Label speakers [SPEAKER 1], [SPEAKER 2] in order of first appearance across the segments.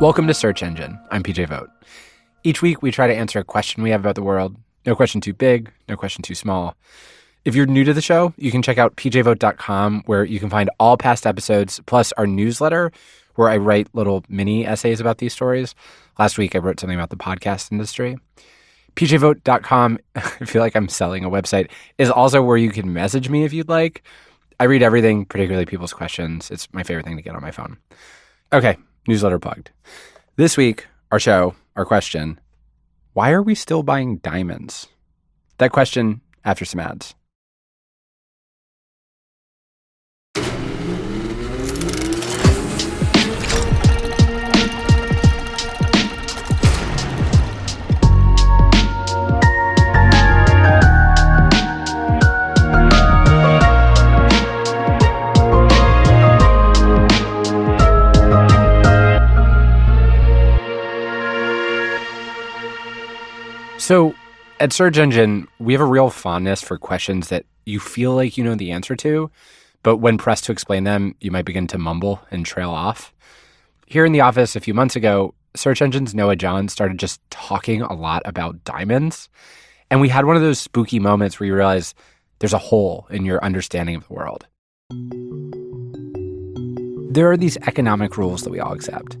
[SPEAKER 1] Welcome to Search Engine. I'm PJ Vogt. Each week, we try to answer a question we have about the world. No question too big, no question too small. If you're new to the show, you can check out pjvote.com, where you can find all past episodes, plus our newsletter, where I write little mini essays about these stories. Last week, I wrote something about the podcast industry. pjvote.com, I feel like I'm selling a website, is also where you can message me if you'd like. I read everything, particularly people's questions. It's my favorite thing to get on my phone. Okay, newsletter plugged. This week, our show, our question, why are we still buying diamonds? That question after some ads. So at Search Engine, we have a real fondness for questions that you feel like you know the answer to, but when pressed to explain them, you might begin to mumble and trail off. Here in the office a few months ago, Search Engine's Noah John started just talking a lot about diamonds. And we had one of those spooky moments where you realize there's a hole in your understanding of the world. There are these economic rules that we all accept,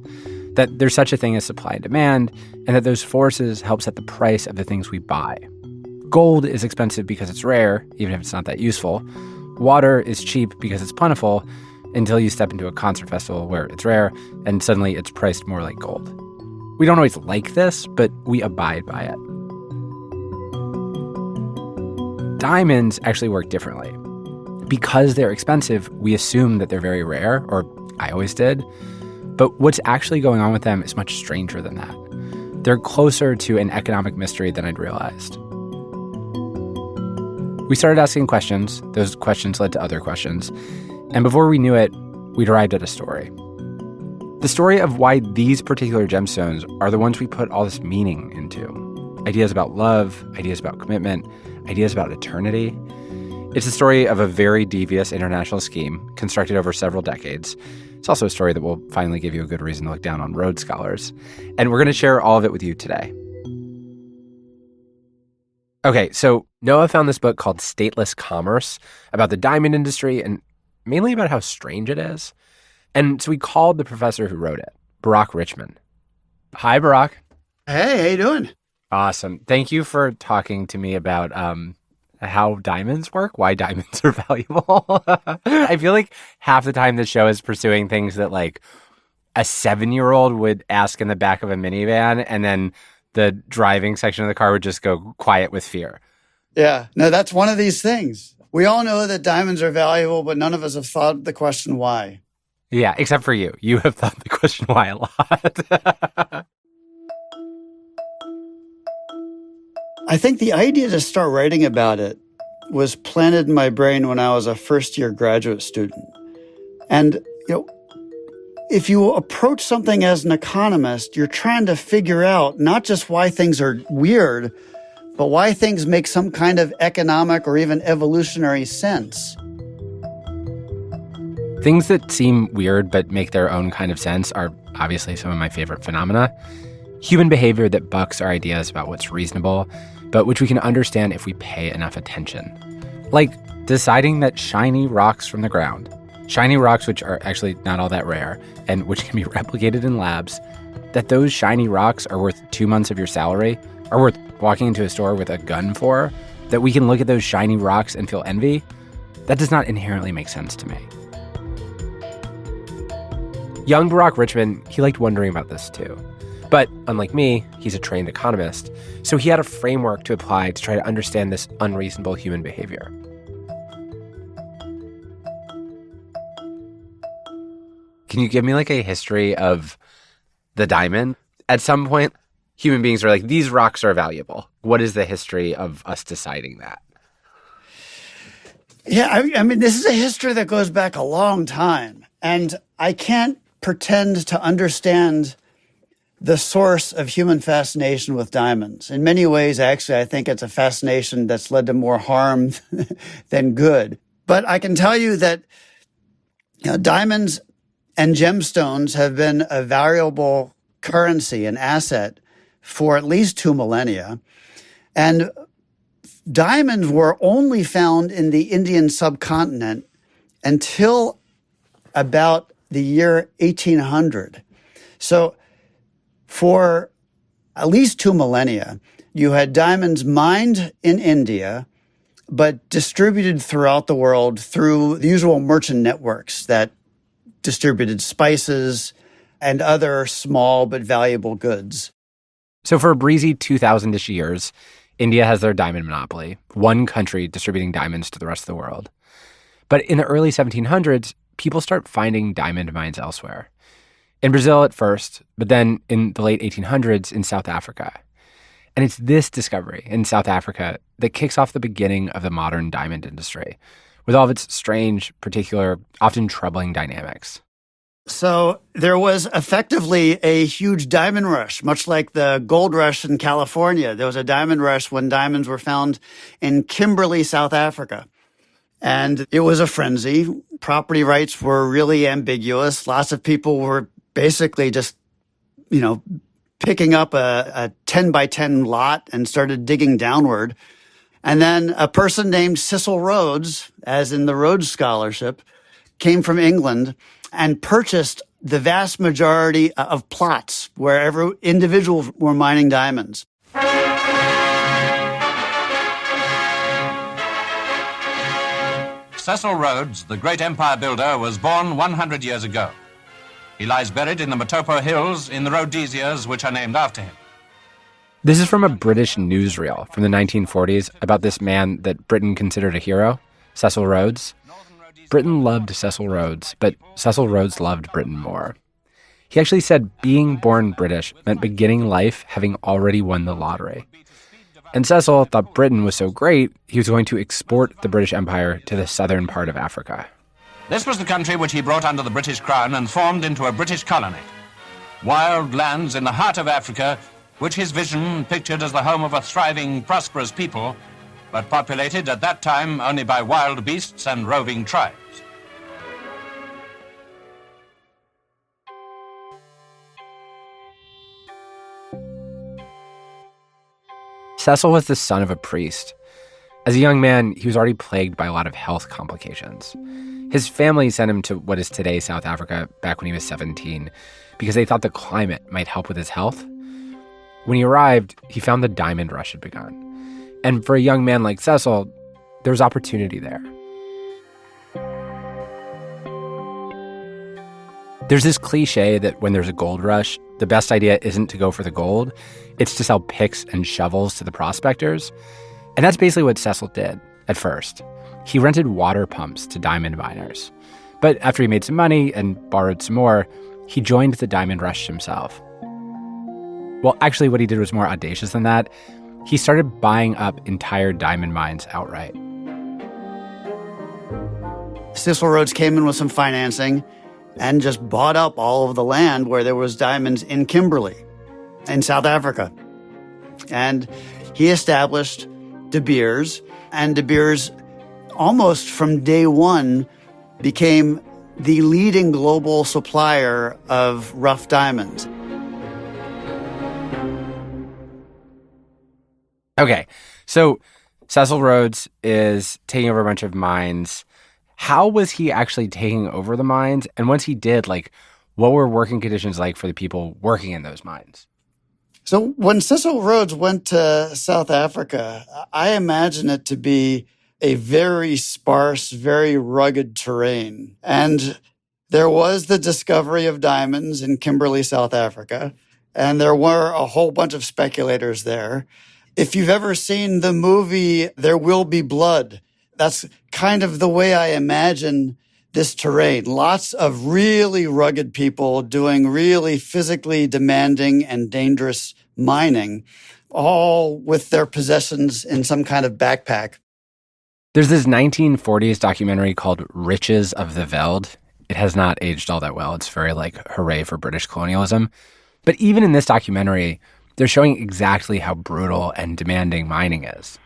[SPEAKER 1] that there's such a thing as supply and demand, and that those forces help set the price of the things we buy. Gold is expensive because it's rare, even if it's not that useful. Water is cheap because it's plentiful, until you step into a concert festival where it's rare, and suddenly it's priced more like gold. We don't always like this, but we abide by it. Diamonds actually work differently. Because they're expensive, we assume that they're very rare, or I always did. But what's actually going on with them is much stranger than that. They're closer to an economic mystery than I'd realized. We started asking questions. Those questions led to other questions. And before we knew it, we'd arrived at a story. The story of why these particular gemstones are the ones we put all this meaning into. Ideas about love, ideas about commitment, ideas about eternity. It's the story of a very devious international scheme constructed over several decades. It's also a story that will finally give you a good reason to look down on Rhodes Scholars. And we're going to share all of it with you today. Okay, so Noah found this book called Stateless Commerce about the diamond industry and mainly about how strange it is. And so we called the professor who wrote it, Barack Richmond. Hi, Barack.
[SPEAKER 2] Hey, how you doing?
[SPEAKER 1] Awesome. Thank you for talking to me about how diamonds work, why diamonds are valuable. I feel like half the time the show is pursuing things that like a 7-year-old would ask in the back of a minivan, and then the driving section of the car would just go quiet with fear.
[SPEAKER 2] Yeah, no, that's one of these things. We all know that diamonds are valuable, but none of us have thought the question why.
[SPEAKER 1] Yeah, except for you. You have thought the question why a lot.
[SPEAKER 2] I think the idea to start writing about it was planted in my brain when I was a first-year graduate student. And, if you approach something as an economist, you're trying to figure out not just why things are weird, but why things make some kind of economic or even evolutionary sense.
[SPEAKER 1] Things that seem weird but make their own kind of sense are obviously some of my favorite phenomena. Human behavior that bucks our ideas about what's reasonable, but which we can understand if we pay enough attention. Like deciding that shiny rocks from the ground, shiny rocks which are actually not all that rare and which can be replicated in labs, that those shiny rocks are worth 2 months of your salary, are worth walking into a store with a gun for, that we can look at those shiny rocks and feel envy, that does not inherently make sense to me. Young Barack Richmond, he liked wondering about this too. But unlike me, he's a trained economist, so he had a framework to apply to try to understand this unreasonable human behavior. Can you give me like a history of the diamond? At some point, human beings are like, these rocks are valuable. What is the history of us deciding that?
[SPEAKER 2] Yeah, I mean, this is a history that goes back a long time. And I can't pretend to understand the source of human fascination with diamonds. In many ways, actually, I think it's a fascination that's led to more harm than good. But I can tell you that diamonds and gemstones have been a valuable currency and asset for at least 2 millennia. And diamonds were only found in the Indian subcontinent until about the year 1800. So for at least 2 millennia, you had diamonds mined in India, but distributed throughout the world through the usual merchant networks that distributed spices and other small but valuable goods.
[SPEAKER 1] So for a breezy 2,000-ish years, India has their diamond monopoly, one country distributing diamonds to the rest of the world. But in the early 1700s, people start finding diamond mines elsewhere. In Brazil at first, but then in the late 1800s in South Africa. And it's this discovery in South Africa that kicks off the beginning of the modern diamond industry, with all of its strange, particular, often troubling dynamics.
[SPEAKER 2] So there was effectively a huge diamond rush, much like the gold rush in California. There was a diamond rush when diamonds were found in Kimberley, South Africa. And it was a frenzy. Property rights were really ambiguous. Lots of people were basically just, picking up a 10 by 10 lot and started digging downward. And then a person named Cecil Rhodes, as in the Rhodes Scholarship, came from England and purchased the vast majority of plots wherever individuals were mining diamonds.
[SPEAKER 3] Cecil Rhodes, the great empire builder, was born 100 years ago. He lies buried in the Matopo Hills in the Rhodesias, which are named after him.
[SPEAKER 1] This is from a British newsreel from the 1940s about this man that Britain considered a hero, Cecil Rhodes. Britain loved Cecil Rhodes, but Cecil Rhodes loved Britain more. He actually said being born British meant beginning life having already won the lottery. And Cecil thought Britain was so great, he was going to export the British Empire to the southern part of Africa.
[SPEAKER 3] This was the country which he brought under the British crown and formed into a British colony. Wild lands in the heart of Africa, which his vision pictured as the home of a thriving, prosperous people, but populated at that time only by wild beasts and roving tribes.
[SPEAKER 1] Cecil was the son of a priest. As a young man, he was already plagued by a lot of health complications. His family sent him to what is today South Africa back when he was 17 because they thought the climate might help with his health. When he arrived, he found the diamond rush had begun. And for a young man like Cecil, there was opportunity there. There's this cliche that when there's a gold rush, the best idea isn't to go for the gold, it's to sell picks and shovels to the prospectors. And that's basically what Cecil did at first. He rented water pumps to diamond miners. But after he made some money and borrowed some more, he joined the diamond rush himself. Well, actually, what he did was more audacious than that. He started buying up entire diamond mines outright.
[SPEAKER 2] Cecil Rhodes came in with some financing and just bought up all of the land where there was diamonds in Kimberley, in South Africa. And he established De Beers, and De Beers almost from day one became the leading global supplier of rough diamonds.
[SPEAKER 1] Okay, so Cecil Rhodes is taking over a bunch of mines. How was he actually taking over the mines? And once he did, what were working conditions like for the people working in those mines?
[SPEAKER 2] So when Cecil Rhodes went to South Africa, I imagine it to be a very sparse, very rugged terrain. And there was the discovery of diamonds in Kimberley, South Africa, and there were a whole bunch of speculators there. If you've ever seen the movie There Will Be Blood, that's kind of the way I imagine this terrain. Lots of really rugged people doing really physically demanding and dangerous mining, all with their possessions in some kind of backpack.
[SPEAKER 1] There's this 1940s documentary called Riches of the Veld. It has not aged all that well. It's very hooray for British colonialism. But even in this documentary, they're showing exactly how brutal and demanding mining is.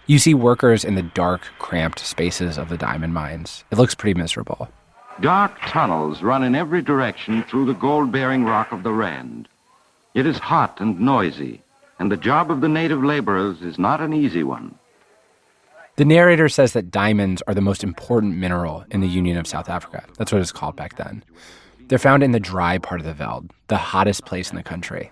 [SPEAKER 1] You see workers in the dark, cramped spaces of the diamond mines. It looks pretty miserable.
[SPEAKER 4] Dark tunnels run in every direction through the gold-bearing rock of the Rand. It is hot and noisy, and the job of the native laborers is not an easy one.
[SPEAKER 1] The narrator says that diamonds are the most important mineral in the Union of South Africa. That's what it's called back then. They're found in the dry part of the veld, the hottest place in the country.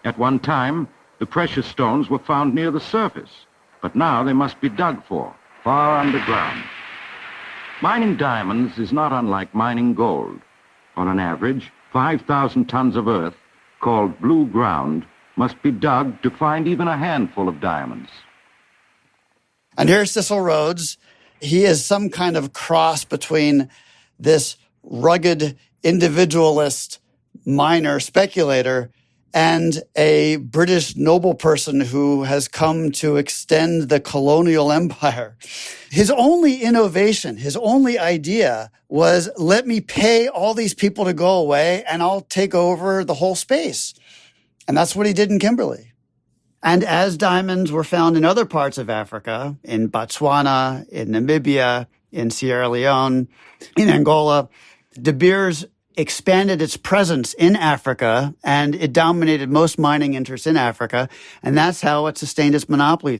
[SPEAKER 4] At one time, the precious stones were found near the surface, but now they must be dug for, far underground. Mining diamonds is not unlike mining gold. On an average, 5,000 tons of earth, called blue ground, must be dug to find even a handful of diamonds.
[SPEAKER 2] And here's Cecil Rhodes. He is some kind of cross between this rugged individualist miner speculator and a British noble person who has come to extend the colonial empire. His only innovation, his only idea was, let me pay all these people to go away and I'll take over the whole space. And that's what he did in Kimberley. And as diamonds were found in other parts of Africa, in Botswana, in Namibia, in Sierra Leone, in Angola, De Beers expanded its presence in Africa, and it dominated most mining interests in Africa, and that's how it sustained its monopoly.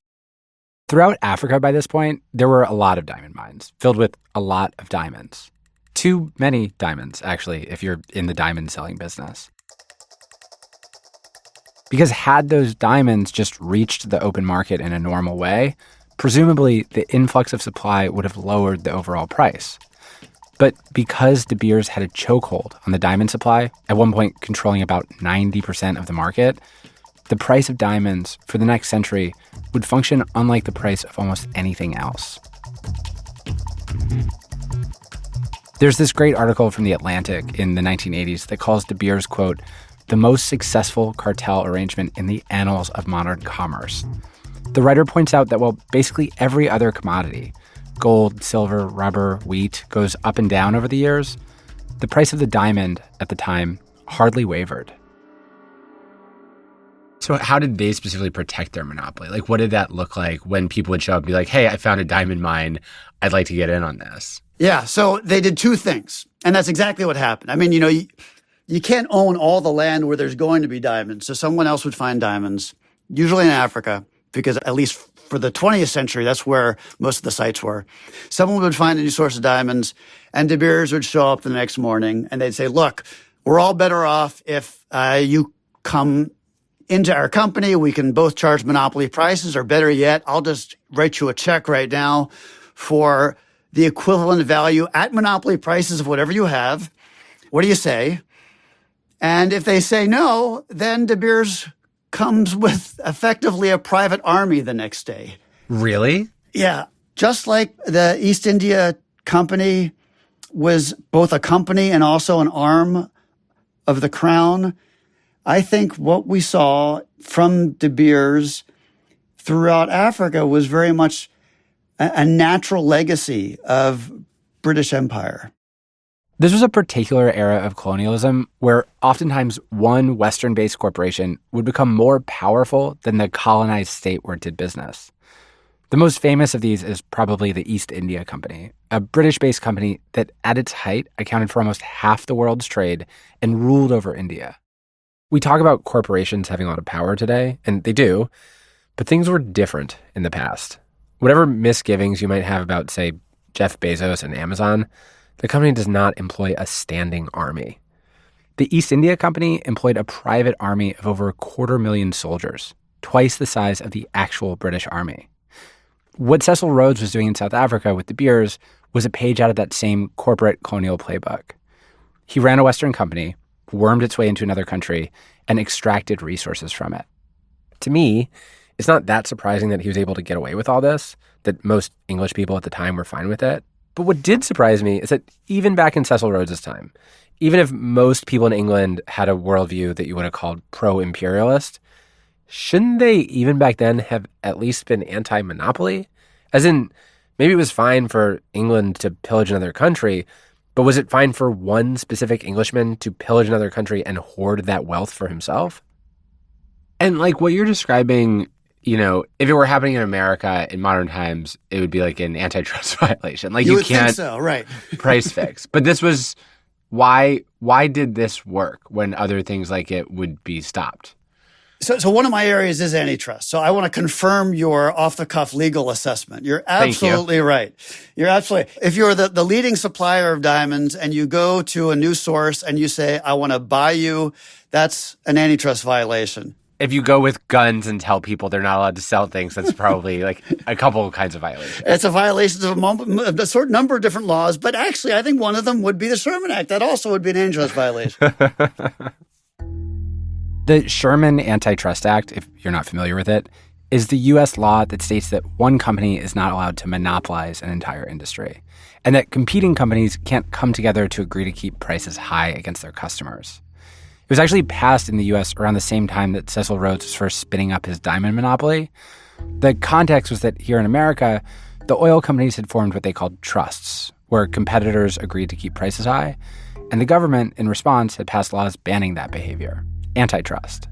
[SPEAKER 1] Throughout Africa by this point, there were a lot of diamond mines filled with a lot of diamonds. Too many diamonds, actually, if you're in the diamond selling business. Because had those diamonds just reached the open market in a normal way, presumably the influx of supply would have lowered the overall price. But because De Beers had a chokehold on the diamond supply, at one point controlling about 90% of the market, the price of diamonds for the next century would function unlike the price of almost anything else. There's this great article from The Atlantic in the 1980s that calls De Beers, quote, the most successful cartel arrangement in the annals of modern commerce. The writer points out that while basically every other commodity, gold, silver, rubber, wheat, goes up and down over the years, the price of the diamond at the time hardly wavered. So how did they specifically protect their monopoly? Like, what did that look like when people would show up and be like, hey, I found a diamond mine. I'd like to get in on this.
[SPEAKER 2] Yeah, so they did two things, and that's exactly what happened. I mean, you can't own all the land where there's going to be diamonds, so someone else would find diamonds, usually in Africa, because at least for the 20th century, that's where most of the sites were. Someone would find a new source of diamonds, and De Beers would show up the next morning, and they'd say, look, we're all better off if you come into our company. We can both charge monopoly prices, or better yet, I'll just write you a check right now for the equivalent value at monopoly prices of whatever you have. What do you say? And if they say no, then De Beers comes with effectively a private army the next day.
[SPEAKER 1] Really?
[SPEAKER 2] Yeah. Just like the East India Company was both a company and also an arm of the crown, I think what we saw from De Beers throughout Africa was very much a natural legacy of British Empire.
[SPEAKER 1] This was a particular era of colonialism where oftentimes one Western-based corporation would become more powerful than the colonized state where it did business. The most famous of these is probably the East India Company, a British-based company that at its height accounted for almost half the world's trade and ruled over India. We talk about corporations having a lot of power today, and they do, but things were different in the past. Whatever misgivings you might have about, say, Jeff Bezos and Amazon, the company does not employ a standing army. The East India Company employed a private army of over 250,000 soldiers, twice the size of the actual British army. What Cecil Rhodes was doing in South Africa with De Beers was a page out of that same corporate colonial playbook. He ran a Western company, wormed its way into another country, and extracted resources from it. To me, it's not that surprising that he was able to get away with all this, that most English people at the time were fine with it. But what did surprise me is that even back in Cecil Rhodes' time, even if most people in England had a worldview that you would have called pro-imperialist, shouldn't they even back then have at least been anti-monopoly? As in, maybe it was fine for England to pillage another country, but was it fine for one specific Englishman to pillage another country and hoard that wealth for himself? And like what you're describing, you know, if it were happening in America in modern times, it would be like an antitrust violation. Like
[SPEAKER 2] You
[SPEAKER 1] you
[SPEAKER 2] would
[SPEAKER 1] can't
[SPEAKER 2] think so, right?
[SPEAKER 1] price fix. But this was why why did this work when other things like it would be stopped?
[SPEAKER 2] So one of my areas is antitrust. So I want to confirm your off-the-cuff legal assessment. You're absolutely right. You're absolutely. If you're the leading supplier of diamonds and you go to a new source and you say, I want to buy you, that's an antitrust violation.
[SPEAKER 1] If you go with guns and tell people they're not allowed to sell things, that's probably like a couple of kinds of violations.
[SPEAKER 2] It's a violation of a certain number of different laws, but actually I think one of them would be the Sherman Act. That also would be an antitrust violation.
[SPEAKER 1] The Sherman Antitrust Act, if you're not familiar with it, is the U.S. law that states that one company is not allowed to monopolize an entire industry, and that competing companies can't come together to agree to keep prices high against their customers. It was actually passed in the U.S. around the same time that Cecil Rhodes was first spinning up his diamond monopoly. The context was that here in America, the oil companies had formed what they called trusts, where competitors agreed to keep prices high, and the government, in response, had passed laws banning that behavior. Antitrust.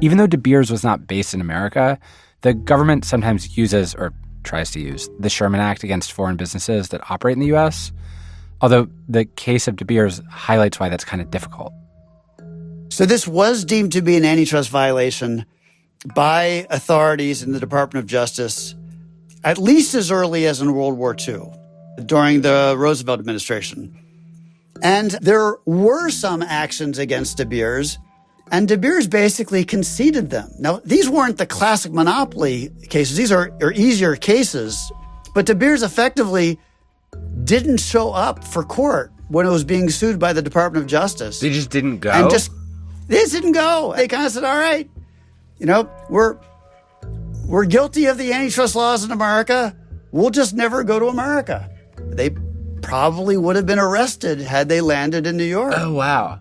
[SPEAKER 1] Even though De Beers was not based in America, the government sometimes uses, or tries to use, the Sherman Act against foreign businesses that operate in the U.S., although the case of De Beers highlights why that's kind of difficult.
[SPEAKER 2] So this was deemed to be an antitrust violation by authorities in the Department of Justice at least as early as in World War II, during the Roosevelt administration. And there were some actions against De Beers, and De Beers basically conceded them. Now, these weren't the classic monopoly cases. These are easier cases. But De Beers effectively didn't show up for court when it was being sued by the Department of Justice.
[SPEAKER 1] They just didn't go?
[SPEAKER 2] And they just didn't go. They kind of said, all right, we're guilty of the antitrust laws in America. We'll just never go to America. They probably would have been arrested had they landed in New York.
[SPEAKER 1] Oh, wow.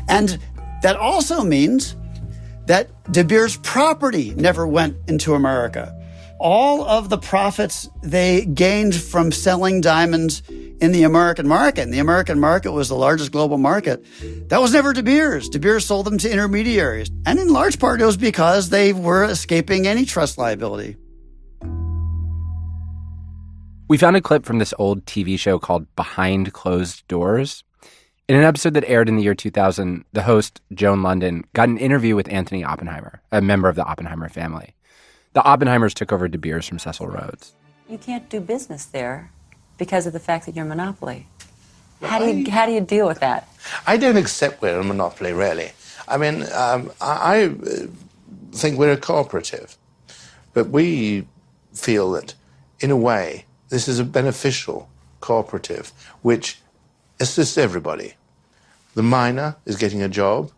[SPEAKER 2] And that also means that De Beers' property never went into America. All of the profits they gained from selling diamonds in the American market, and the American market was the largest global market, that was never De Beers. De Beers sold them to intermediaries. And in large part, it was because they were escaping antitrust liability.
[SPEAKER 1] We found a clip from this old TV show called Behind Closed Doors. In an episode that aired in the year 2000, the host, Joan London, got an interview with Anthony Oppenheimer, a member of the Oppenheimer family. The Oppenheimers took over De Beers from Cecil Rhodes.
[SPEAKER 5] You can't do business there because of the fact that you're a monopoly. How do you deal with that?
[SPEAKER 6] I don't accept we're a monopoly, really. I mean, I think we're a cooperative. But we feel that, in a way, this is a beneficial cooperative which assists everybody. The miner is getting a job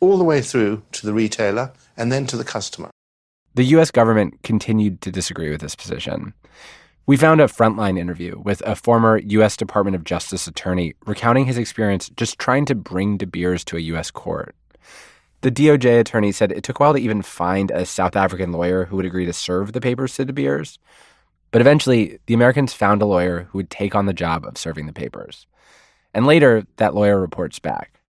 [SPEAKER 6] all the way through to the retailer and then to the customer.
[SPEAKER 1] The U.S. government continued to disagree with this position. We found a Frontline interview with a former U.S. Department of Justice attorney recounting his experience just trying to bring De Beers to a U.S. court. The DOJ attorney said it took a while to even find a South African lawyer who would agree to serve the papers to De Beers. But eventually, the Americans found a lawyer who would take on the job of serving the papers. And later, that lawyer reports back.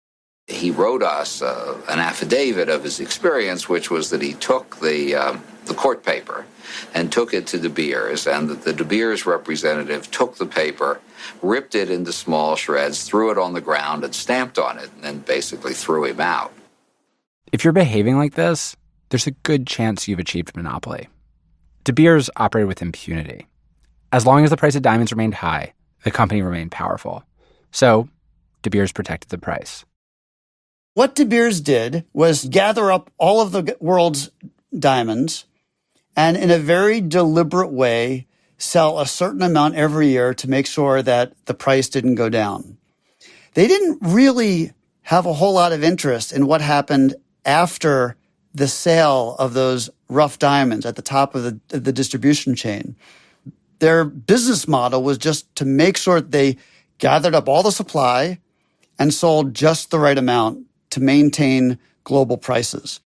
[SPEAKER 7] He wrote us an affidavit of his experience, which was that he took the court paper and took it to De Beers, and that the De Beers representative took the paper, ripped it into small shreds, threw it on the ground, and stamped on it, and then basically threw him out.
[SPEAKER 1] If you're behaving like this, there's a good chance you've achieved monopoly. De Beers operated with impunity. As long as the price of diamonds remained high, the company remained powerful. So, De Beers protected the price.
[SPEAKER 2] What De Beers did was gather up all of the world's diamonds and in a very deliberate way sell a certain amount every year to make sure that the price didn't go down. They didn't really have a whole lot of interest in what happened after the sale of those rough diamonds at the top of the distribution chain. Their business model was just to make sure that they gathered up all the supply and sold just the right amount to maintain global prices.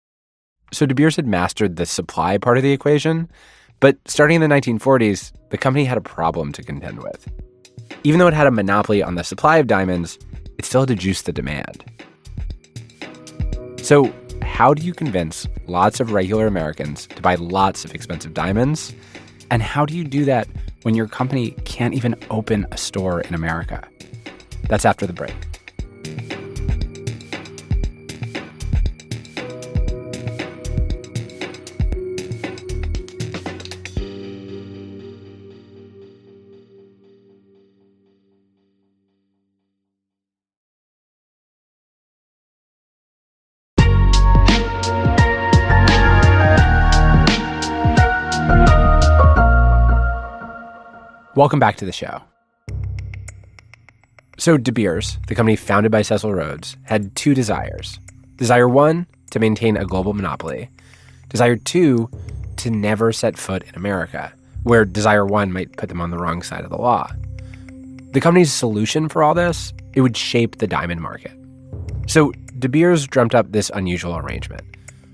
[SPEAKER 1] So De Beers had mastered the supply part of the equation, but starting in the 1940s, the company had a problem to contend with. Even though it had a monopoly on the supply of diamonds, it still had to juice the demand. So how do you convince lots of regular Americans to buy lots of expensive diamonds? And how do you do that when your company can't even open a store in America? That's after the break. Welcome back to the show. So De Beers, the company founded by Cecil Rhodes, had two desires. Desire one, to maintain a global monopoly. Desire two, to never set foot in America, where desire one might put them on the wrong side of the law. The company's solution for all this, it would shape the diamond market. So De Beers dreamt up this unusual arrangement,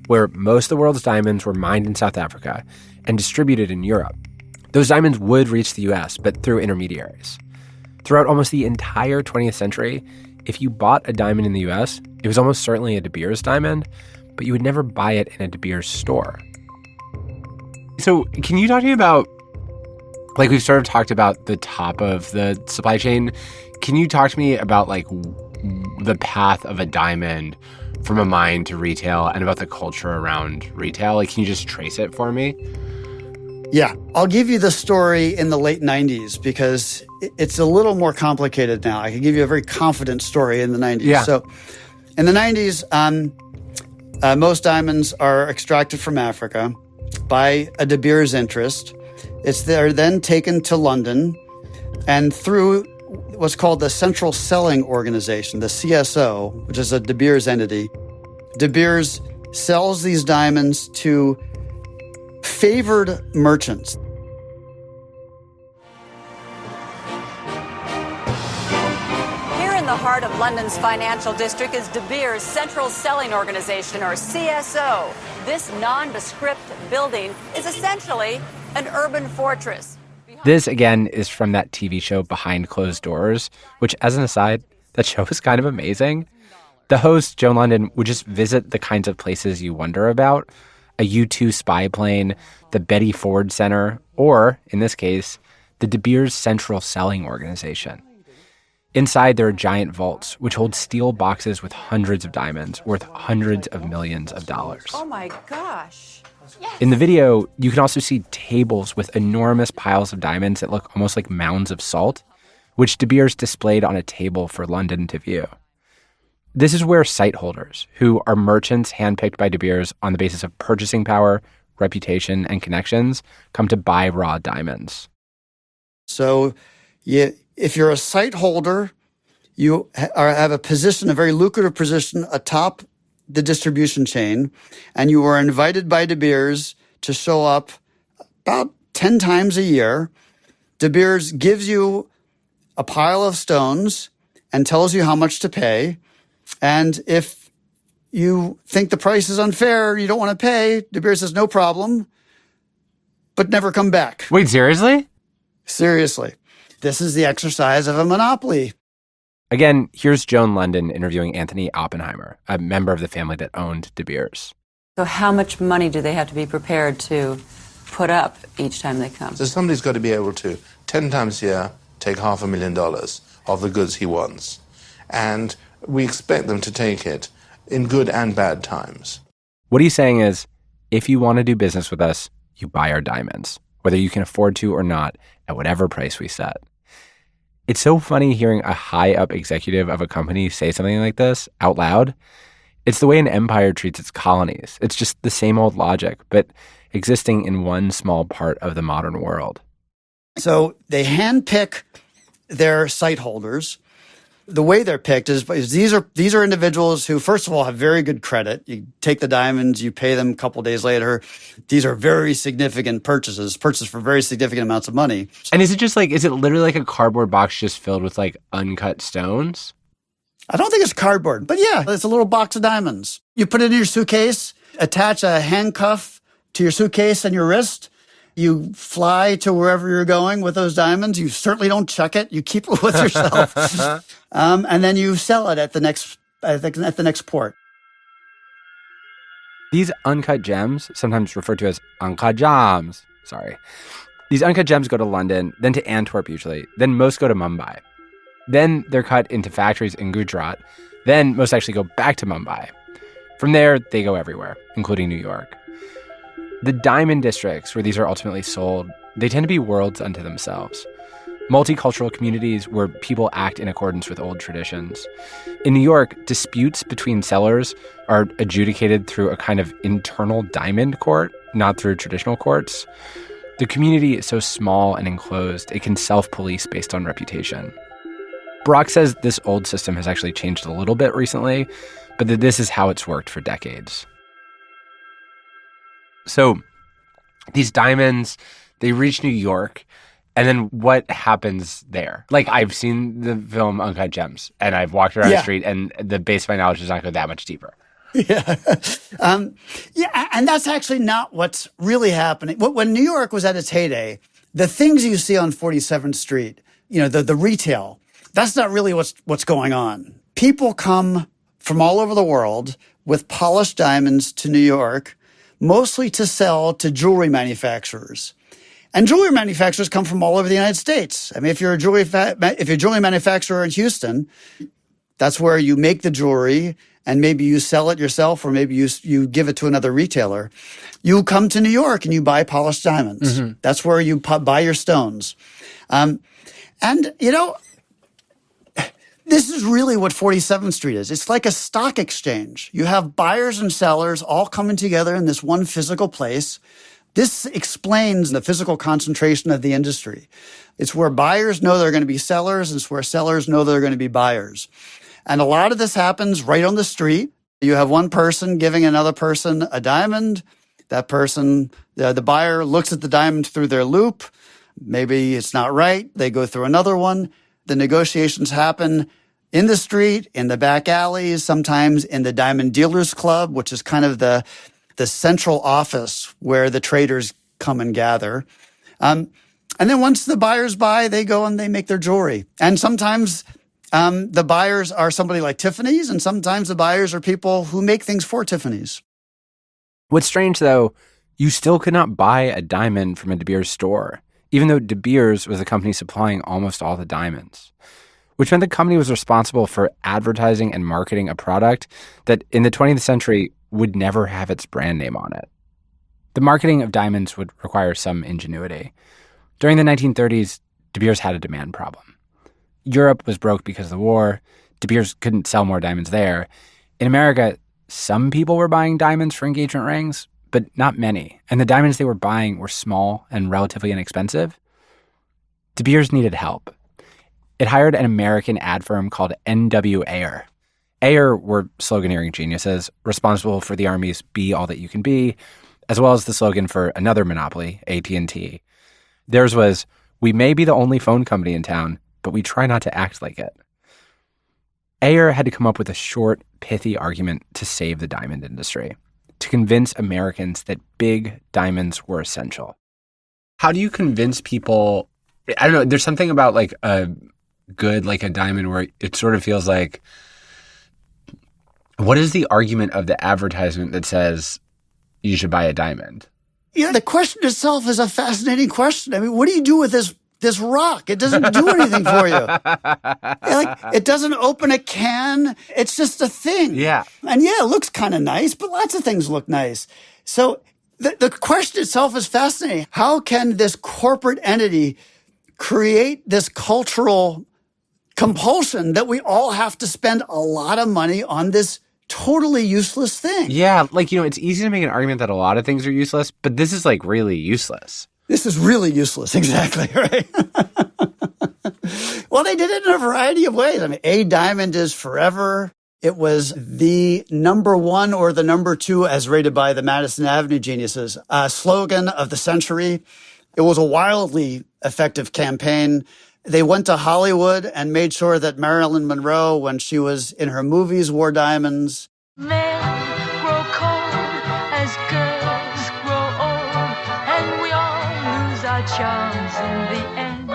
[SPEAKER 1] where most of the world's diamonds were mined in South Africa and distributed in Europe. Those diamonds would reach the US, but through intermediaries. Throughout almost the entire 20th century, if you bought a diamond in the US, it was almost certainly a De Beers diamond, but you would never buy it in a De Beers store. So can you talk to me about, like, we've sort of talked about the top of the supply chain. Can you talk to me about, like, the path of a diamond from a mine to retail and about the culture around retail? Like, can you just trace it for me?
[SPEAKER 2] Yeah, I'll give you the story in the late 90s because it's a little more complicated now. I can give you a very confident story in the 90s.
[SPEAKER 1] Yeah.
[SPEAKER 2] So in the 90s, most diamonds are extracted from Africa by a De Beers interest. They're then taken to London and through what's called the Central Selling Organization, the CSO, which is a De Beers entity. De Beers sells these diamonds to favored merchants.
[SPEAKER 5] Here in the heart of London's financial district is De Beers Central Selling Organization, or CSO. This nondescript building is essentially an urban fortress.
[SPEAKER 1] This, again, is from that TV show Behind Closed Doors, which, as an aside, that show is kind of amazing. The host, Joan London, would just visit the kinds of places you wonder about. A U-2 spy plane, the Betty Ford Center, or, in this case, the De Beers Central Selling Organization. Inside, there are giant vaults, which hold steel boxes with hundreds of diamonds worth hundreds of millions of dollars.
[SPEAKER 5] Oh my gosh.
[SPEAKER 1] In the video, you can also see tables with enormous piles of diamonds that look almost like mounds of salt, which De Beers displayed on a table for London to view. This is where sight holders, who are merchants handpicked by De Beers on the basis of purchasing power, reputation, and connections, come to buy raw diamonds.
[SPEAKER 2] So if you're a sight holder, you have a position, a very lucrative position atop the distribution chain, and you are invited by De Beers to show up about 10 times a year. De Beers gives you a pile of stones and tells you how much to pay. And if you think the price is unfair, you don't want to pay, De Beers says, no problem, but never come back.
[SPEAKER 1] Wait, seriously?
[SPEAKER 2] Seriously. This is the exercise of a monopoly.
[SPEAKER 1] Again, here's Joan London interviewing Anthony Oppenheimer, a member of the family that owned De Beers.
[SPEAKER 5] So how much money do they have to be prepared to put up each time they come?
[SPEAKER 6] So somebody's got to be able to, 10 times a year, take $500,000 of the goods he wants. And we expect them to take it in good and bad times.
[SPEAKER 1] What he's saying is, if you want to do business with us, you buy our diamonds, whether you can afford to or not, at whatever price we set. It's so funny hearing a high-up executive of a company say something like this out loud. It's the way an empire treats its colonies. It's just the same old logic, but existing in one small part of the modern world.
[SPEAKER 2] So they handpick their sight holders. The way they're picked is these are individuals who, first of all, have very good credit. You take the diamonds, you pay them a couple days later. These are very significant purchases for very significant amounts of money.
[SPEAKER 1] And is it literally like a cardboard box just filled with like uncut stones?
[SPEAKER 2] I don't think it's cardboard, but yeah, it's a little box of diamonds. You put it in your suitcase, attach a handcuff to your suitcase and your wrist. You fly to wherever you're going with those diamonds. You certainly don't check it. You keep it with yourself. And then you sell it at the next port.
[SPEAKER 1] These uncut gems, sometimes referred to as uncut gems, these uncut gems go to London, then to Antwerp usually, then most go to Mumbai. Then they're cut into factories in Gujarat. Then most actually go back to Mumbai. From there, they go everywhere, including New York. The diamond districts where these are ultimately sold, they tend to be worlds unto themselves. Multicultural communities where people act in accordance with old traditions. In New York, disputes between sellers are adjudicated through a kind of internal diamond court, not through traditional courts. The community is so small and enclosed, it can self-police based on reputation. Brock says this old system has actually changed a little bit recently, but that this is how it's worked for decades. So these diamonds, they reach New York, and then what happens there? Like, I've seen the film Uncut Gems, and I've walked around the street, and the base of my knowledge does not go that much deeper.
[SPEAKER 2] Yeah. And that's actually not what's really happening. When New York was at its heyday, the things you see on 47th Street, the retail, that's not really what's going on. People come from all over the world with polished diamonds to New York, mostly to sell to jewelry manufacturers. And jewelry manufacturers come from all over the United States. I mean, if you're a jewelry manufacturer in Houston, that's where you make the jewelry, and maybe you sell it yourself, or maybe you give it to another retailer. You come to New York and you buy polished diamonds. Mm-hmm. That's where you buy your stones. This is really what 47th Street is. It's like a stock exchange. You have buyers and sellers all coming together in this one physical place. This explains the physical concentration of the industry. It's where buyers know they're going to be sellers, and it's where sellers know they're going to be buyers. And a lot of this happens right on the street. You have one person giving another person a diamond. That person, the buyer, looks at the diamond through their loop. Maybe it's not right. They go through another one. The negotiations happen in the street, in the back alleys, sometimes in the Diamond Dealers Club, which is kind of the central office where the traders come and gather. And then once the buyers buy, they go and they make their jewelry. And sometimes the buyers are somebody like Tiffany's, and sometimes the buyers are people who make things for Tiffany's.
[SPEAKER 1] What's strange, though, you still could not buy a diamond from a De Beers store, even though De Beers was the company supplying almost all the diamonds, which meant the company was responsible for advertising and marketing a product that in the 20th century would never have its brand name on it. The marketing of diamonds would require some ingenuity. During the 1930s, De Beers had a demand problem. Europe was broke because of the war. De Beers couldn't sell more diamonds there. In America, some people were buying diamonds for engagement rings, but not many. And the diamonds they were buying were small and relatively inexpensive. De Beers needed help. It hired an American ad firm called N.W. Ayer. Ayer were sloganeering geniuses responsible for the Army's Be All That You Can Be, as well as the slogan for another monopoly, AT&T. Theirs was, "We may be the only phone company in town, but we try not to act like it." Ayer had to come up with a short, pithy argument to save the diamond industry, to convince Americans that big diamonds were essential. How do you convince people? I don't know, there's something about like a diamond where it sort of feels like, what is the argument of the advertisement that says you should buy a diamond?
[SPEAKER 2] The question itself is a fascinating question. I mean, what do you do with this rock? It doesn't do anything for you. It doesn't open a can. It's just a thing.
[SPEAKER 1] Yeah.
[SPEAKER 2] And it looks kind of nice, but lots of things look nice. So the question itself is fascinating. How can this corporate entity create this cultural compulsion that we all have to spend a lot of money on this totally useless thing?
[SPEAKER 1] Yeah, it's easy to make an argument that a lot of things are useless, but this is really useless.
[SPEAKER 2] This is really useless. Exactly, right? Well, they did it in a variety of ways. I mean, a diamond is forever. It was the number one or the number two, as rated by the Madison Avenue geniuses, slogan of the century. It was a wildly effective campaign. They went to Hollywood and made sure that Marilyn Monroe, when she was in her movies, wore diamonds.
[SPEAKER 8] Men grow cold as girls grow old, and we all lose our charms in the end.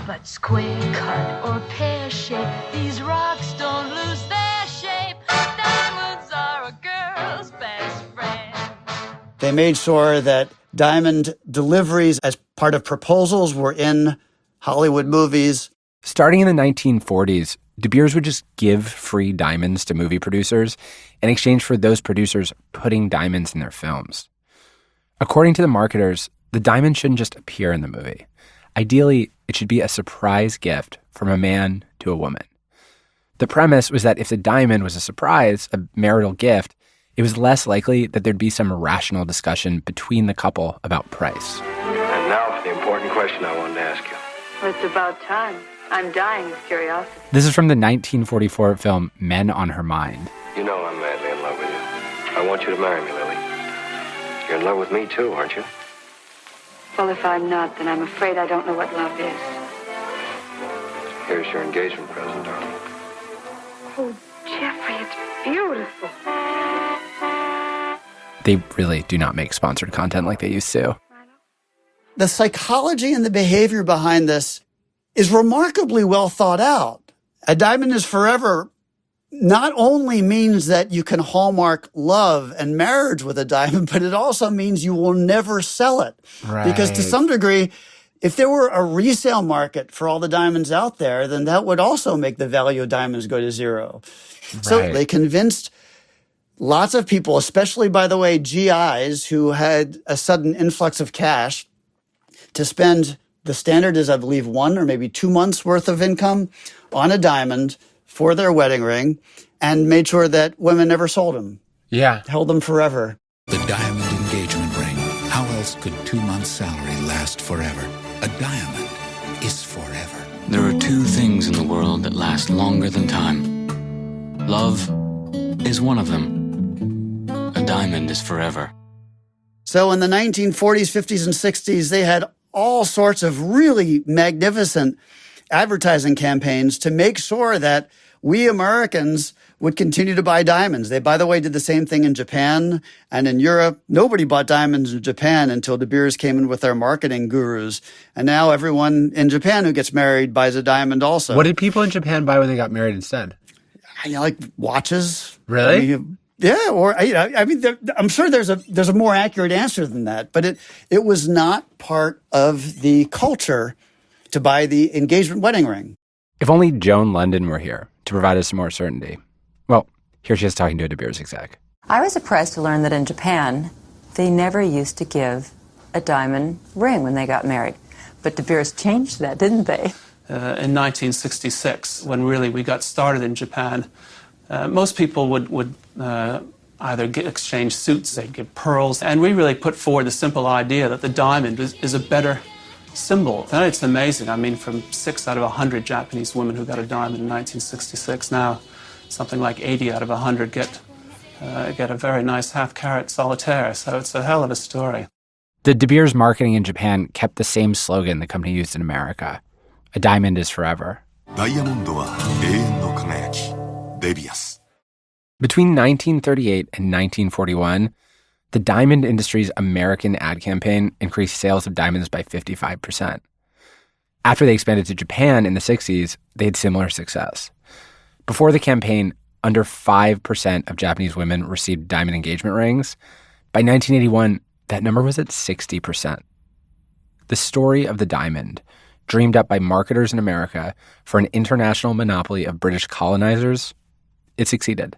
[SPEAKER 8] But square cut or pear shape, these rocks don't lose their shape. Diamonds are a girl's best friend.
[SPEAKER 2] They made sure that diamond deliveries as part of proposals were in Hollywood movies.
[SPEAKER 1] Starting in the 1940s, De Beers would just give free diamonds to movie producers in exchange for those producers putting diamonds in their films. According to the marketers, the diamond shouldn't just appear in the movie. Ideally, it should be a surprise gift from a man to a woman. The premise was that if the diamond was a surprise, a marital gift, it was less likely that there'd be some rational discussion between the couple about price.
[SPEAKER 9] And now for the important question I wanted to ask you.
[SPEAKER 8] Well, it's about time. I'm dying of curiosity.
[SPEAKER 1] This is from the 1944 film Men on Her Mind.
[SPEAKER 9] You know I'm madly in love with you. I want you to marry me, Lily. You're in love with me, too, aren't you?
[SPEAKER 8] Well, if I'm not, then I'm afraid I don't know what love is.
[SPEAKER 9] Here's your engagement present, darling.
[SPEAKER 8] Oh, Jeffrey, it's beautiful.
[SPEAKER 1] They really do not make sponsored content like they used to.
[SPEAKER 2] The psychology and the behavior behind this is remarkably well thought out. A diamond is forever not only means that you can hallmark love and marriage with a diamond, but it also means you will never sell it.
[SPEAKER 1] Right.
[SPEAKER 2] Because to some degree, if there were a resale market for all the diamonds out there, then that would also make the value of diamonds go to zero. Right. So they convinced lots of people, especially, by the way, GIs who had a sudden influx of cash, to spend, the standard is, I believe, 1 or maybe 2 months worth of income on a diamond for their wedding ring, and made sure that women never sold them.
[SPEAKER 1] Yeah.
[SPEAKER 2] Held them forever.
[SPEAKER 10] The diamond engagement ring. How else could 2 months' salary last forever? A diamond is forever.
[SPEAKER 11] There are two things in the world that last longer than time. Love is one of them. A diamond is forever.
[SPEAKER 2] So in the 1940s, 50s, and 60s, they had all sorts of really magnificent advertising campaigns to make sure that we Americans would continue to buy diamonds. They, by the way, did the same thing in Japan and in Europe. Nobody bought diamonds in Japan until De Beers came in with their marketing gurus. And now everyone in Japan who gets married buys a diamond also.
[SPEAKER 1] What did people in Japan buy when they got married instead?
[SPEAKER 2] Like watches.
[SPEAKER 1] Really?
[SPEAKER 2] Yeah, or I mean, I'm sure there's a more accurate answer than that, but it was not part of the culture to buy the engagement wedding ring.
[SPEAKER 1] If only Joan London were here to provide us some more certainty. Well, here she is talking to a De Beers exec.
[SPEAKER 5] I was surprised to learn that in Japan, they never used to give a diamond ring when they got married. But De Beers changed that, didn't they?
[SPEAKER 12] In 1966, when really we got started in Japan, most people would either exchange suits, they'd give pearls, and we really put forward the simple idea that the diamond is a better symbol. And it's amazing. I mean, from 6 out of 100 Japanese women who got a diamond in 1966, now something like 80 out of 100 get a very nice half-carat solitaire. So it's a hell of a story.
[SPEAKER 1] The De Beers marketing in Japan kept the same slogan the company used in America. A diamond is forever. Between 1938 and 1941, the diamond industry's American ad campaign increased sales of diamonds by 55%. After they expanded to Japan in the 60s, they had similar success. Before the campaign, under 5% of Japanese women received diamond engagement rings. By 1981, that number was at 60%. The story of the diamond, dreamed up by marketers in America for an international monopoly of British colonizers, it succeeded.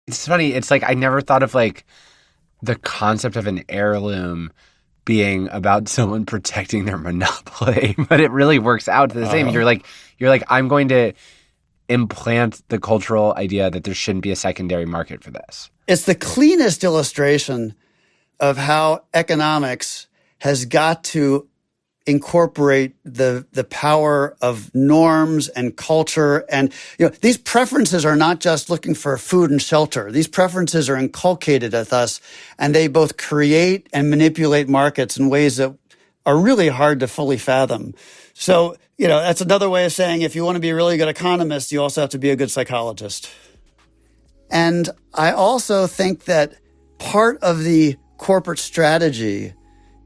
[SPEAKER 1] It's funny. It's like I never thought of like the concept of an heirloom being about someone protecting their monopoly, but it really works out to the same. You're like, I'm going to implant the cultural idea that there shouldn't be a secondary market for this.
[SPEAKER 2] It's the cleanest illustration of how economics has got to incorporate the power of norms and culture. And, these preferences are not just looking for food and shelter. These preferences are inculcated with us, and they both create and manipulate markets in ways that are really hard to fully fathom. So, that's another way of saying if you want to be a really good economist, you also have to be a good psychologist. And I also think that part of the corporate strategy